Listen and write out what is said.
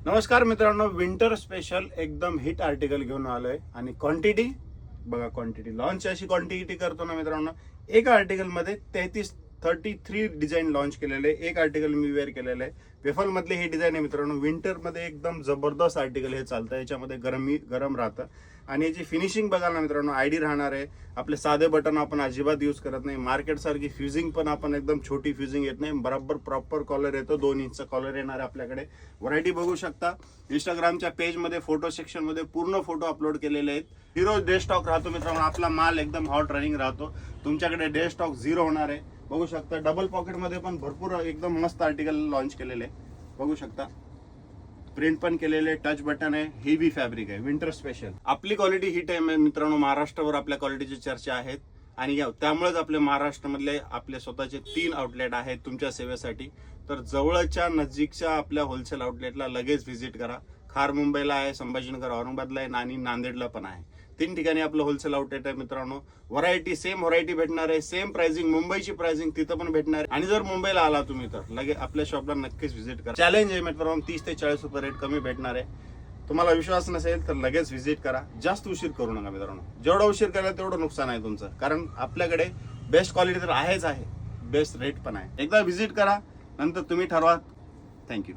नमस्कार मित्रांनो, winter special एकदम हिट आर्टिकल घेऊन आलोय आणि क्वांटिटी बघा, क्वांटिटी लॉन्च अशी क्वांटिटी करतो ना मित्रांनो. एका आर्टिकल मध्ये 33 डिझाईन लॉन्च केलेले, एक आर्टिकल मी वेअर केलेलं आहे. वेफल मधले हे डिझाईन आहे मित्रांनो. विंटर मध्ये एकदम जबरदस्त आर्टिकल हे चालतं. याच्यामध्ये गरम राहतं आणि याची फिनिशिंग बघा ना मित्रांनो, आयडी राहणार आहे. आपले साधे बटन आपण अजिबात यूज करत नाही. मार्केट सारखी फ्युजिंग पण आपण एकदम छोटी फ्युजिंग येत नाही, बरोबर प्रॉपर कॉलर येतो. 2 इंचचा कॉलर येणार आहे आपल्याकडे. व्हरायटी बघू शकता. इंस्टाग्रामच्या पेज मध्ये फोटो सेक्शन मध्ये पूर्ण फोटो अपलोड केलेले आहेत. झिरो डे स्टॉक राहतो मित्रांनो. आपला माल एकदम हॉट रनिंग राहतो. तुमच्याकडे डे स्टॉक झिरो होणार आहे. बघू शकता. डबल पॉकेट मध्ये पण भरपूर एकदम मस्त आर्टिकल लॉन्च केलेले आहे. बघू शकता. प्रिंट पण केलेले, टच बटन आहे, हेवी फॅब्रिक आहे, विंटर स्पेशल. आपली क्वालिटी हिट आहे मित्रांनो. महाराष्ट्रभर आपल्या क्वालिटीची चर्चा आहेत आणि त्यामुळेच आपले महाराष्ट्रामधले आपले स्वतःचे 3 आउटलेट आहेत तुमच्या सेवेसाठी. तर जवळच्या नजीकच्या आपल्या होलसेल आउटलेटला लगेच व्हिजिट करा. खार मुंबईला आहे, संभाजीनगर औरंगाबादला आहे आणि नांदेडला पण आहे. 3 ठिकाणी आपलं होलसेल आउटलेट आहे मित्रांनो. व्हरायटी सेम व्हरायटी भेटणार आहे, सेम प्राइसिंग, मुंबईची प्राइसिंग तिथं पण भेटणार आहे. आणि जर मुंबईला आला तुम्ही तर लगेच आपल्या शॉपला नक्कीच व्हिजिट करा. चॅलेंज आहे मित्रांनो, 30 ते 40 रुपये रेट कमी भेटणार आहे. तुम्हाला विश्वास नसेल तर लगेच व्हिजिट करा. जास्त उशीर करू नका मित्रांनो. जेवढा उशीर केला तेवढं नुकसान आहे तुमचं, कारण आपल्याकडे बेस्ट क्वालिटी तर आहेच आहे, बेस्ट रेट पण आहे. एकदा व्हिजिट करा, नंतर तुम्ही ठरवा. थँक्यू.